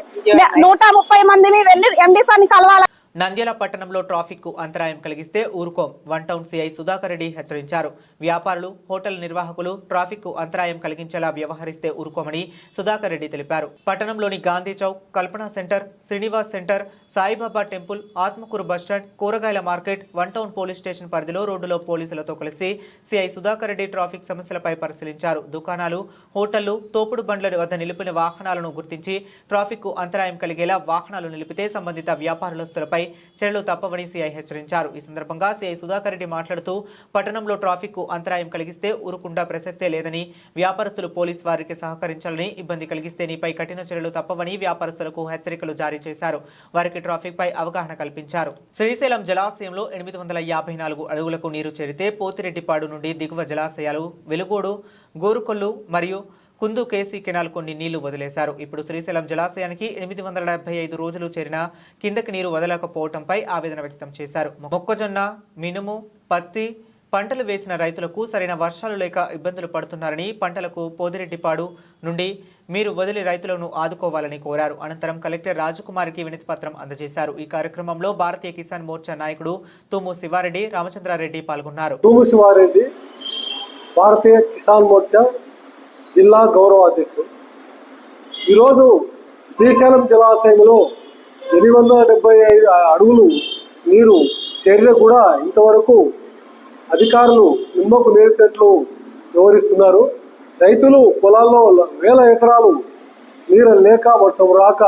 130 మందిని వెళ్లి ఎండీ సార్ని కలవాలి. నంద్యాల పట్టణంలో ట్రాఫిక్ కు అంతరాయం కలిగిస్తే ఊరుకోం. One town CI Sudhakar Reddy హెచ్చరించారు. వ్యాపారులు, హోటల్ నిర్వాహకులు ట్రాఫిక్ కు అంతరాయం కలిగించేలా వ్యవహరిస్తే ఊరుకోమని సుధాకర్ రెడ్డి తెలిపారు. పట్టణంలోని Gandhi Chowk, Kalpana centre, Srinivas centre, Saibaba temple, Atmakur bus stand, కూరగాయల market, one town police station పరిధిలో రోడ్డులో పోలీసులతో కలిసి సిఐ సుధాకర్ రెడ్డి ట్రాఫిక్ సమస్యలపై పరిశీలించారు. దుకాణాలు, హోటళ్లు, తోపుడు బండ్ల వద్ద నిలిపిన వాహనాలను గుర్తించి ట్రాఫిక్ కు అంతరాయం కలిగేలా వాహనాలు నిలిపితే సంబంధిత వ్యాపారస్తులపై చర్యలు తప్పవని సిఐ హెచ్చరించారు. ఈ సందర్భంగా సిఐ సుధాకర్ రెడ్డి మాట్లాడుతూ పట్టణంలో ట్రాఫిక్ కు అంతరాయం కలిగిస్తే ఊరుకుండా ప్రసక్తే లేదని, వ్యాపారస్తులు పోలీస్ వారికి సహకరించాలని, ఇబ్బంది కలిగిస్తే నీపై కఠిన చర్యలు తప్పవని వ్యాపారస్తులకు హెచ్చరికలు జారీ చేశారు. వారికి ట్రాఫిక్ పై అవగాహన కల్పించారు. శ్రీశైలం జలాశయంలో 854 అడుగులకు నీరు చేరితే పోతిరెడ్డిపాడు నుండి దిగువ జలాశయాలు వెలుగోడు, గోరుకొల్లు మరియు కుందు కేసీ కెనాల్ కొన్ని నీళ్లు వదిలేశారు. ఇప్పుడు శ్రీశైలం జలాశయానికి 875 రోజులు చేరిన కిందకి నీరు వదలకపోవడంపై ఆవేదన వ్యక్తం చేశారు. మొక్కజొన్న, మినుము, పత్తి పంటలు వేసిన రైతులకు సరైన వర్షాలు లేక ఇబ్బందులు పడుతున్నారని, పంటలకు పోదిరెడ్డిపాడు నుండి మీరు వదిలి రైతులను ఆదుకోవాలని కోరారు. అనంతరం కలెక్టర్ రాజకుమారికి వినతి పత్రం అందజేశారు. ఈ కార్యక్రమంలో భారతీయ కిసాన్ మోర్చా నాయకుడు తుమ్ము శివారెడ్డి, రామచంద్రారెడ్డి పాల్గొన్నారు. తుమ్ము శివారెడ్డి, భారతీయ కిసాన్ మోర్చా జిల్లా గౌరవ అధ్యక్షుడు. ఈరోజు శ్రీశైలం జలాశయంలో 875 అడుగులు నీరు చేరిన కూడా ఇంతవరకు అధికారులు నిమ్మకు నీరెత్తట్లు వ్యవహరిస్తున్నారు. రైతులు పొలాల్లో వేల ఎకరాలు నీరు లేక వర్షం రాక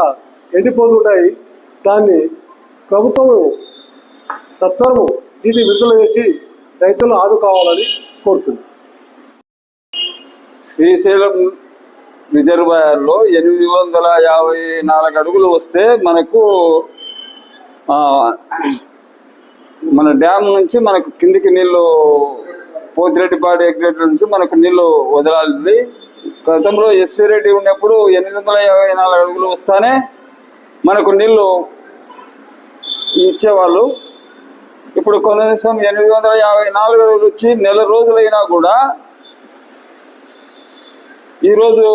ఎండిపోతున్నాయి. దాన్ని ప్రభుత్వం సత్వరము నీటి విడుదల చేసి రైతులు ఆదుకోవాలని కోరుతుంది. శ్రీశైలం రిజర్వాయర్లో 854 అడుగులు వస్తే మనకు మన డ్యామ్ నుంచి మనకు కిందికి నీళ్లు పోతిరెడ్డిపాడు ఎగ్రేట్ నుంచి మనకు నీళ్లు వదలాలి. గతంలో ఎస్పీ రెడ్డి ఉన్నప్పుడు 854 అడుగులు వస్తానే మనకు నీళ్లు ఇచ్చేవాళ్ళు. ఇప్పుడు కనీసం 854 అడుగులు వచ్చి నెల రోజులైనా కూడా ఈరోజు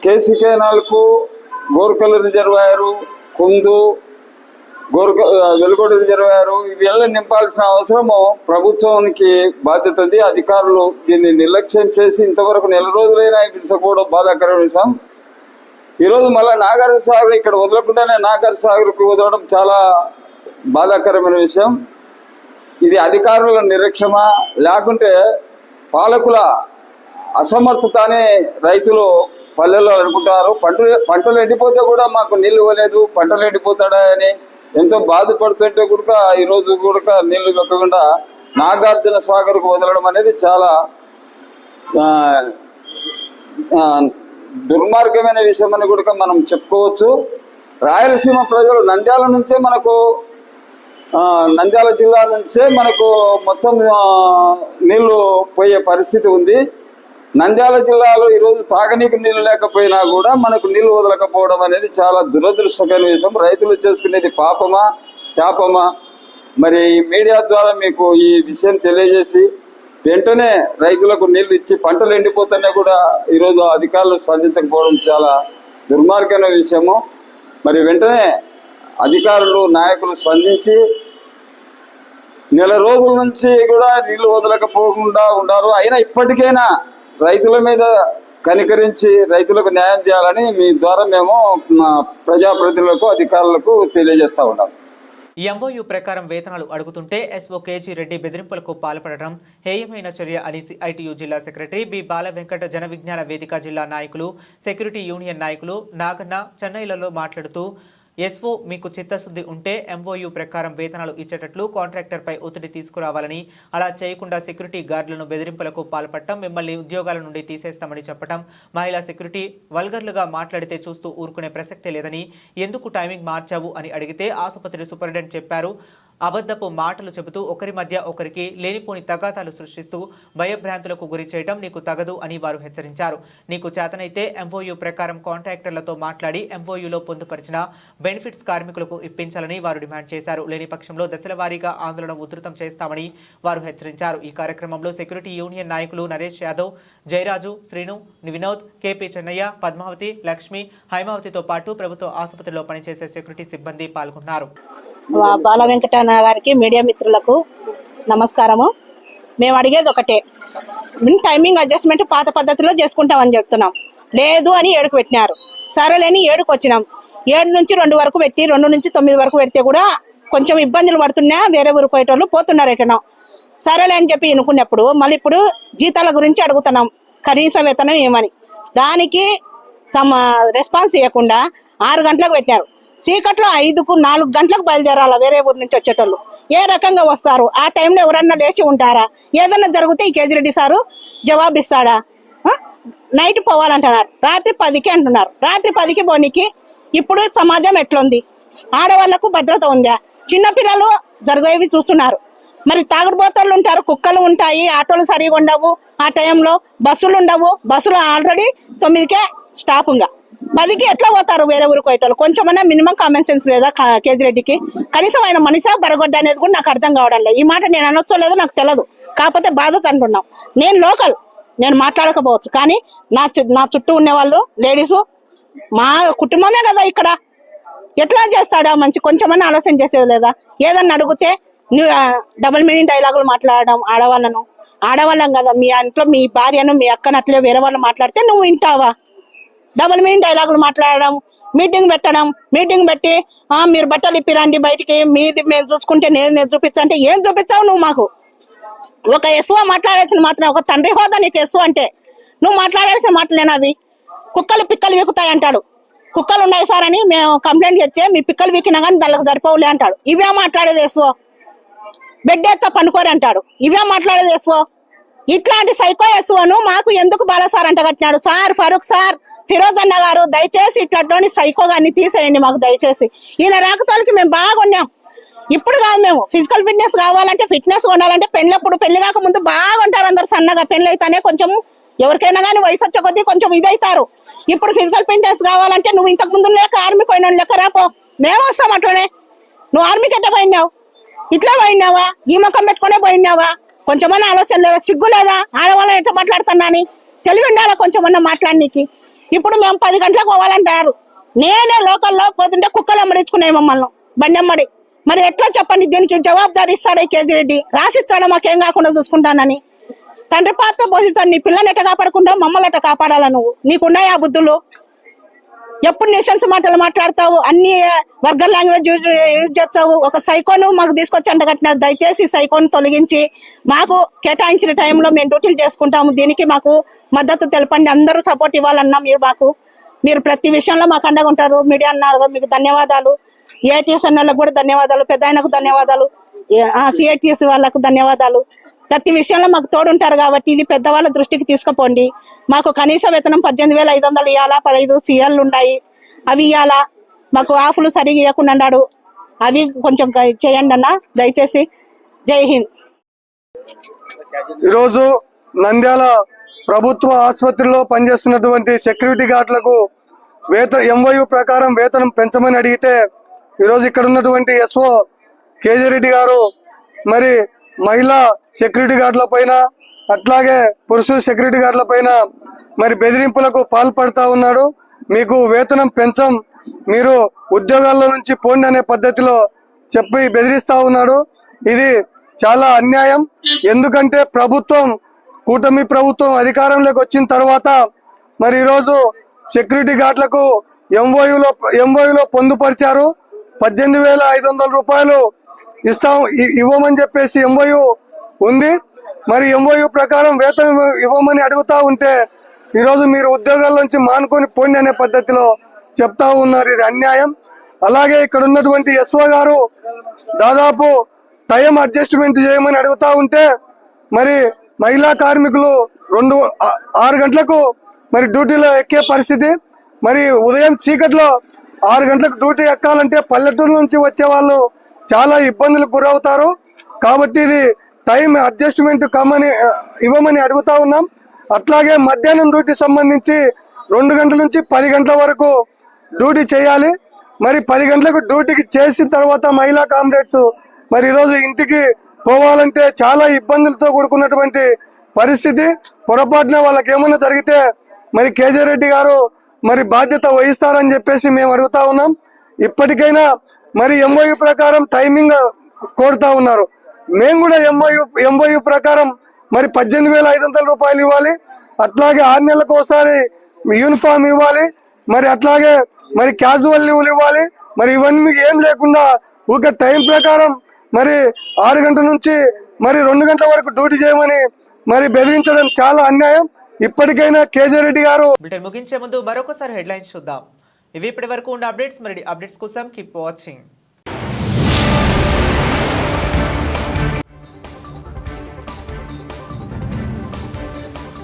కేసీ కెనాల్కు, గోరుకల్లు రిజర్వాయరు, కుందు, వెలుగొండ రిజర్వాయరు ఇవన్నీ నింపాల్సిన అవసరము ప్రభుత్వానికి బాధ్యత ఉంది. అధికారులు దీన్ని నిర్లక్ష్యం చేసి ఇంతవరకు నెల రోజులైనా విడిసకపోవడం బాధాకరమైన విషయం. ఈరోజు మళ్ళీ నాగార్జున సాగర్ ఇక్కడ వదలకుండానే నాగార్జున సాగర్కి వదలడం చాలా బాధాకరమైన విషయం. ఇది అధికారుల నిర్లక్ష్యమా లేకుంటే పాలకుల అసమర్థత అని రైతులు పల్లెల్లో అనుకుంటారు. పంటలు ఎండిపోతే కూడా మాకు నీళ్లు ఇవ్వలేదు, పంటలు ఎండిపోతాడా అని ఎంతో బాధపడుతుంటే కూడా ఈరోజు కూడా నీళ్లు దొక్కకుండా నాగార్జున సాగర్కు వదలడం అనేది చాలా దుర్మార్గమైన విషయం అని కూడా మనం చెప్పుకోవచ్చు. రాయలసీమ ప్రజలు నంద్యాల నుంచే మనకు నంద్యాల జిల్లా నుంచే మనకు మొత్తం నీళ్లు పోయే పరిస్థితి ఉంది. నంద్యాల జిల్లాలో ఈరోజు తాగనీకు నీళ్లు లేకపోయినా కూడా మనకు నీళ్లు వదలకపోవడం అనేది చాలా దురదృష్టకరమైన విషయం. రైతులు చేసుకునేది పాపమా శాపమా మరి ఈ మీడియా ద్వారా మీకు ఈ విషయం తెలియజేసి వెంటనే రైతులకు నీళ్లు ఇచ్చి పంటలు ఎండిపోతున్నా కూడా ఈరోజు అధికారులు స్పందించకపోవడం చాలా దుర్మార్గమైన విషయము. మరి వెంటనే అధికారులు నాయకులు స్పందించి నెల రోజుల నుంచి కూడా నీళ్లు వదలకపోకుండా ఉన్నారు. అయినా ఇప్పటికైనా రైతుల మీద కనికరించి రైతులకు న్యాయం చేయాలని మీ ద్వారా మేము మా ప్రజాప్రతినిధులకు అధికారులకు తెలియజేస్తా ఉన్నాం. ఎంఓయూ ప్రకారం వేతనాలు అడుగుతుంటే ఎస్ఓ కేజీ రెడ్డి బెదిరింపులకు పాల్పడడం హేయమైన చర్య అని ఐటీయూ జిల్లా సెక్రటరీ బి బాల వెంకట జన విజ్ఞాన వేదిక జిల్లా నాయకులు సెక్యూరిటీ యూనియన్ నాయకులు నాగన్న చెన్నైలలో మాట్లాడుతూ ఎస్ఓ మీకు చిత్తశుద్ధి ఉంటే ఎంఓయూ ప్రకారం వేతనాలు ఇచ్చేటట్లు కాంట్రాక్టర్పై ఒత్తిడి తీసుకురావాలని, అలా చేయకుండా సెక్యూరిటీ గార్డులను బెదిరింపులకు పాల్పడటం, మిమ్మల్ని ఉద్యోగాల నుండి తీసేస్తామని చెప్పడం, మహిళా సెక్యూరిటీ వల్గర్లుగా మాట్లాడితే చూస్తూ ఊరుకునే ప్రసక్తే లేదని, ఎందుకు టైమింగ్ మార్చావు అని అడిగితే ఆసుపత్రి సూపరింటెండెంట్ చెప్పారు, అబద్ధపు మాటలు చెబుతూ ఒకరి మధ్య ఒకరికి లేనిపోని తగాదాలు సృష్టిస్తూ భయభ్రాంతులకు గురి చేయడం నీకు తగదు అని వారు హెచ్చరించారు. నీకు చేతనైతే ఎంఓయూ ప్రకారం కాంట్రాక్టర్లతో మాట్లాడి ఎంఓయూలో పొందుపరిచిన బెనిఫిట్స్ కార్మికులకు ఇప్పించాలని వారు డిమాండ్ చేశారు. లేని పక్షంలో దశల వారీగా ఆందోళన ఉధృతం చేస్తామని వారు హెచ్చరించారు. ఈ కార్యక్రమంలో సెక్యూరిటీ యూనియన్ నాయకులు నరేష్ యాదవ్, జయరాజు, శ్రీను, వినోద్, కేపీ చెన్నయ్య, పద్మావతి, లక్ష్మి, హైమావతితో పాటు ప్రభుత్వ ఆసుపత్రిలో పనిచేసే సెక్యూరిటీ సిబ్బంది పాల్గొన్నారు. బాల వెంకటన్న గారికి, మీడియా మిత్రులకు నమస్కారము. మేము అడిగేది ఒకటే, టైమింగ్ అడ్జస్ట్మెంట్ పాత పద్ధతిలో చేసుకుంటామని చెప్తున్నాం. లేదు అని 7కు పెట్టినారు. సరేలేని 7కు వచ్చినాం. 7 నుంచి 2 వరకు పెట్టి 2 నుంచి 9 వరకు పెడితే కూడా కొంచెం ఇబ్బందులు పడుతున్నా వేరే ఊరు పోయేటోళ్ళు పోతున్నారు ఎటనో. సరేలే అని చెప్పి అనుకున్నప్పుడు మళ్ళీ ఇప్పుడు జీతాల గురించి అడుగుతున్నాం, కనీస వేతనం ఏమని. దానికి రెస్పాన్స్ ఇవ్వకుండా 6 గంటలకు పెట్టినారు. చీకట్లో 5కు 4 గంటలకు బయలుదేరాల వేరే ఊరు నుంచి వచ్చేటోళ్ళు. ఏ రకంగా వస్తారు? ఆ టైంలో ఎవరన్నా లేచి ఉంటారా? ఏదన్నా జరిగితే ఈ కేజిరెడ్డి సారు జవాబిస్తాడా? నైట్ పోవాలంటున్నారు, రాత్రి 10కి అంటున్నారు. రాత్రి 10కి పోనీకి ఇప్పుడు సమాజం ఎట్లుంది? ఆడవాళ్లకు భద్రత ఉందా? చిన్నపిల్లలు జరిగేవి చూస్తున్నారు. మరి తాగుడుబోతలు ఉంటారు, కుక్కలు ఉంటాయి, ఆటోలు సరిగా ఉండవు, ఆ టైంలో బస్సులు ఉండవు. బస్సులు ఆల్రెడీ 9కే స్టాప్ ఉందా, 10కి ఎట్లా పోతారు వేరే ఊరికి పోయేటోళ్ళు? కొంచెమన్నా మినిమం కామన్ సెన్స్ లేదా కేజిరెడ్డికి? కనీసం ఆయన మనిషా బరగొడ్డ అనేది కూడా నాకు అర్థం కావడం లేదు. ఈ మాట నేను అనొచ్చో లేదో నాకు తెలియదు, కాకపోతే బాధత అంటున్నాం. నేను లోకల్, నేను మాట్లాడకపోవచ్చు, కానీ నా చుట్టూ ఉండేవాళ్ళు లేడీసు మా కుటుంబమే కదా ఇక్కడ. ఎట్లా చేస్తాడా మంచి? కొంచెమన్నా ఆలోచన చేసేది లేదా? ఏదన్నా అడిగితే నువ్వు డబుల్ మీనింగ్ డైలాగులు మాట్లాడడం, ఆడవాళ్ళం కదా, మీ ఇంట్లో మీ భార్యను మీ అక్కను అట్లే వేరే వాళ్ళు మాట్లాడితే నువ్వు వింటావా? డబుల్ మీనింగ్ డైలాగులు మాట్లాడడం, మీటింగ్ పెట్టడం, మీటింగ్ పెట్టి మీరు బట్టలు ఇప్పిరండి బయటికి, మీది మేము చూసుకుంటే నేను చూపించా అంటే ఏం చూపించావు నువ్వు మాకు? ఒక ఎస్ఓ మాట్లాడాల్సిన మాత్రం, ఒక తండ్రి హోదా నీకు ఎస్ఓ అంటే నువ్వు మాట్లాడాల్సిన మాటలేనా అవి? కుక్కలు పిక్కలు వీకుతాయి అంటాడు. కుక్కలు ఉన్నాయి సార్ అని మేము కంప్లైంట్ చేస్తే మీ పిక్కలు వీకినా కానీ దానికి సరిపోవులే అంటాడు. ఇవే మాట్లాడేది ఎస్ఓ? బెడ్ ఎచ్చా పండుకోరు అంటాడు. ఇవే మాట్లాడేది ఎస్ఓ? ఇట్లాంటి సైకో ఎస్ఓను మాకు ఎందుకు బాలసార్ అంట కట్టినాడు? సార్ ఫరూక్ సార్, ఫిరోజ్ అన్న గారు, దయచేసి ఇట్లాంటి సైకో గారిని తీసేయండి మాకు దయచేసి. ఈయన రాకతోలికి మేము బాగున్నాం. ఇప్పుడు కాదు, మేము ఫిజికల్ ఫిట్నెస్ కావాలంటే, ఫిట్నెస్ ఉండాలంటే పెళ్లి కాక ముందు బాగుంటారు అందరు సన్నగా. పెళ్లి అయితేనే కొంచెం ఎవరికైనా కానీ వయసు వచ్చే కొద్దీ కొంచెం ఇదవుతారు. ఇప్పుడు ఫిజికల్ ఫిట్నెస్ కావాలంటే నువ్వు ఇంతకు ముందు లేక ఆర్మీ పోయిన లెక్క రాపో, మేము వస్తాం అట్లనే. నువ్వు ఆర్మీకి ఎట్లా పోయినావు? ఇట్లా పోయినావా? ఈ ముఖం పెట్టుకునే పోయినావా? కొంచెమన్నా ఆలోచన లేదా? సిగ్గు లేదా? ఆడవాళ్ళని ఎట్లా మాట్లాడుతున్నా అని తెలివి ఉండాలా కొంచెమన్నా మాట్లాడనీకి. ఇప్పుడు మేము 10 గంటలకు పోవాలంటారు. నేనే లోకల్లో పోతుంటే కుక్కలు అమ్మడించుకున్నాయి మమ్మల్ని బండి. మరి ఎట్లా చెప్పండి? దీనికి జవాబుదారి ఇస్తాడు ఈ కేజిరెడ్డి? రాసిస్తాడు మాకేం కాకుండా చూసుకుంటానని. తండ్రి పాత్ర పోషిస్తాడు. నీ పిల్లని ఎట్ట కాపాడుకుంటావు, మమ్మల్ని ఎట్ట కాపాడాలా నువ్వు? నీకున్నాయి ఆ బుద్ధులు? ఎప్పుడు నిషన్స్ మాటలు మాట్లాడతావు, అన్ని వర్గల్ లాంగ్వేజ్ యూజ్ చేస్తావు. ఒక సైకోను మాకు తీసుకొచ్చి అంట కట్టినారు. దయచేసి సైకోను తొలగించి మాకు కేటాయించిన టైంలో మేము డ్యూటీలు చేసుకుంటాము. దీనికి మాకు మద్దతు తెలపండి. అందరూ సపోర్ట్ ఇవ్వాలన్నా మీరు ప్రతి విషయంలో మాకు అండగా ఉంటారు. మీడియా అన్నారు, మీకు ధన్యవాదాలు. ఏఐటీఎస్ అన్న వాళ్ళకు కూడా ధన్యవాదాలు, పెద్ద ఆయనకు ధన్యవాదాలు, సిఐటిఎస్ వాళ్ళకు ధన్యవాదాలు. ప్రతి విషయంలో మాకు తోడుంటారు కాబట్టి ఇది పెద్దవాళ్ళ దృష్టికి తీసుకుపోండి. మాకు కనీస వేతనం 18,500 ఇవ్వాలా, 15 సీఎల్లు ఉన్నాయి అవి ఇవ్వాలా. మాకు ఆఫ్లు సరిగా ఇవ్వకుండా అన్నాడు, అవి కొంచెం చేయండి అన్న దయచేసి. జై హింద్. ఈరోజు నంద్యాల ప్రభుత్వ ఆసుపత్రిలో పనిచేస్తున్నటువంటి సెక్యూరిటీ గార్డులకు ఎంఓయూ ప్రకారం వేతనం పెంచమని అడిగితే ఈరోజు ఇక్కడ ఉన్నటువంటి ఎస్ఓ కేజీ రెడ్డి గారు మరి మహిళా సెక్యూరిటీ గార్డుల పైన అట్లాగే పురుష సెక్యూరిటీ గార్డుల పైన మరి బెదిరింపులకు పాల్పడతా ఉన్నాడు. మీకు వేతనం పెంచం, మీరు ఉద్యోగాల్లో నుంచి పోండి అనే పద్ధతిలో చెప్పి బెదిరిస్తా ఉన్నాడు. ఇది చాలా అన్యాయం. ఎందుకంటే కూటమి ప్రభుత్వం అధికారంలోకి వచ్చిన తర్వాత మరి ఈరోజు సెక్యూరిటీ గార్డులకు ఎంఓయూలో పొందుపరిచారు. 18,500 రూపాయలు ఇవ్వమని చెప్పేసి ఎంఓయూ ఉంది. మరి ఎంఓయూ ప్రకారం వేతనం ఇవ్వమని అడుగుతా ఉంటే ఈరోజు మీరు ఉద్యోగాల నుంచి మానుకొని పోండి అనే పద్ధతిలో చెప్తా ఉన్నారు. ఇది అన్యాయం. అలాగే ఇక్కడ ఉన్నటువంటి ఎస్ఓ గారు దాదాపు టైం అడ్జస్ట్మెంట్ చేయమని అడుగుతా ఉంటే మరి మహిళా కార్మికులు 6 గంటలకు మరి డ్యూటీలో ఎక్కే పరిస్థితి. మరి ఉదయం చీకట్లో 6 గంటలకు డ్యూటీ ఎక్కాలంటే పల్లెటూరు నుంచి వచ్చే వాళ్ళు చాలా ఇబ్బందులకు గురవుతారు. కాబట్టి ఇది టైం అడ్జస్ట్మెంట్ ఇవ్వమని అడుగుతా ఉన్నాం. అట్లాగే మధ్యాహ్నం డ్యూటీ సంబంధించి 2 గంటల నుంచి 10 గంటల వరకు డ్యూటీ చేయాలి. మరి 10 గంటలకు డ్యూటీకి చేసిన తర్వాత మహిళా కామ్రేడ్స్ మరి ఈరోజు ఇంటికి పోవాలంటే చాలా ఇబ్బందులతో కూడుకున్నటువంటి పరిస్థితి. పొరపాటున వాళ్ళకి ఏమన్నా జరిగితే మరి కేజీ రెడ్డి గారు మరి బాధ్యత వహిస్తారని చెప్పేసి మేము అడుగుతా ఉన్నాం. ఇప్పటికైనా మరి ఎంఓయూ ప్రకారం టైమింగ్ కోరుతా ఉన్నారు. మేము కూడా ఎంఓయూ ప్రకారం మరి 18,500 రూపాయలు ఇవ్వాలి. అట్లాగే 6 నెలలకు ఒకసారి యూనిఫామ్ ఇవ్వాలి. మరి అట్లాగే మరి క్యాజువల్ లీవ్లు ఇవ్వాలి. మరి ఇవన్నీ ఏం లేకుండా ఒక టైం ప్రకారం మరి 6 గంటల నుంచి మరి 2 గంటల వరకు డ్యూటీ చేయమని మరి బెదిరించడం చాలా అన్యాయం. ఇప్పటికైనా కేజీ రెడ్డి గారు. బులెటిన్ ముగించే ముందు మరొకసారి హెడ్లైన్స్ చూద్దాం. ఇవి ఇప్పటి వరకు ఉన్న అప్డేట్స్. మరి అప్డేట్స్ కోసం కీప్ వాచింగ్.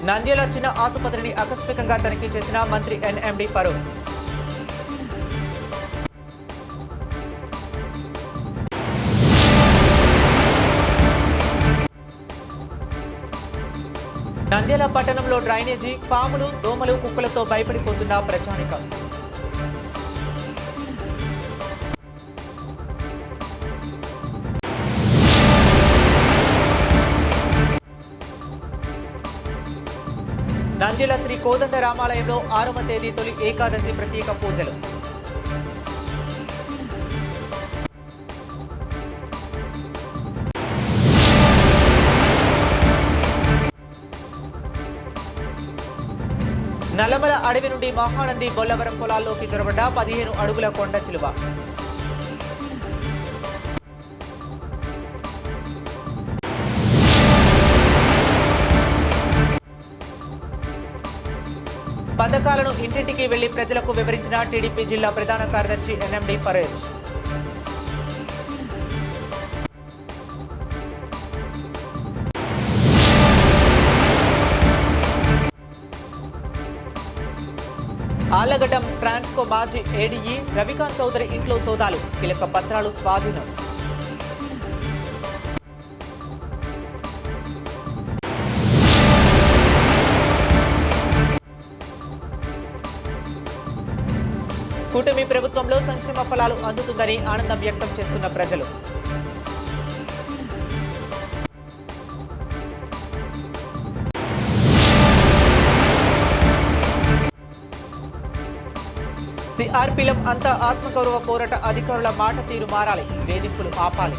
నంద్యాల చిన్న ఆసుపత్రిని ఆకస్మికంగా తనిఖీ చేసిన మంత్రి ఎన్ఎండి ఫరూక్. నంద్యాల పట్టణంలో డ్రైనేజీ, పాములు, దోమలు, కుక్కలతో భయపడిపోతున్న ప్రజానికం. నంద్యాల శ్రీ కోదండ రామాలయంలో 6వ తేదీ తొలి ఏకాదశి ప్రత్యేక పూజలు. నల్లమల అడవి నుండి మహానంది బొల్లవరం పొలాల్లోకి చొరబడ్డ 15 అడుగుల కొండ చిలువ. పథకాలను ఇంటింటికి వెళ్లి ప్రజలకు వివరించిన టీడీపీ జిల్లా ప్రధాన కార్యదర్శి ఎన్ఎండి ఫరేజ్. ఆలగడ్డం ట్రాన్స్కో మాజీ ఏడీఈ రవికాంత్ చౌదరి ఇంట్లో సోదాలు, కీలక పత్రాలు స్వాధీనం. కూటమి ప్రభుత్వంలో సంక్షేమ ఫలాలు అందుతుందని ఆనందం వ్యక్తం చేస్తున్న ప్రజలు. సిఆర్పీలం అంతా ఆత్మగౌరవ పోరాట అధికారుల మాట తీరు మారాలి, వేధింపులు ఆపాలి.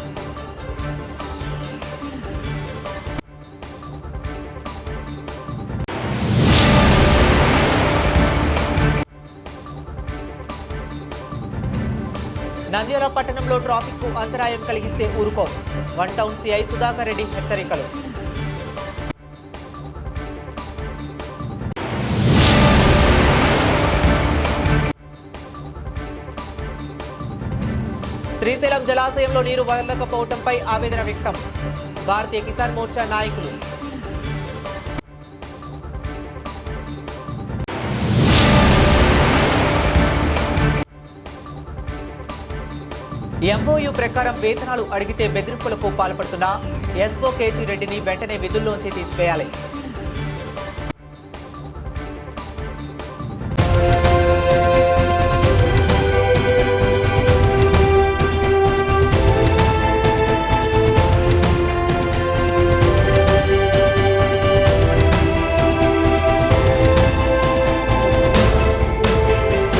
నంద్యాల పట్టణంలో ట్రాఫిక్ కు అంతరాయం కలిగిస్తే ఊరుకో, one town CI Sudhakar Reddy హెచ్చరికలు. శ్రీశైలం జలాశయంలో నీరు వదలకపోవడంపై ఆవేదన వ్యక్తం, భారతీయ కిసాన్ మోర్చా నాయకులు. ఎంఓయూ ప్రకారం వేతనాలు అడిగితే బెదిరింపులకు పాల్పడుతున్న ఎస్ఓ కేజీ రెడ్డిని వెంటనే విధుల్లోంచి తీసివేయాలి.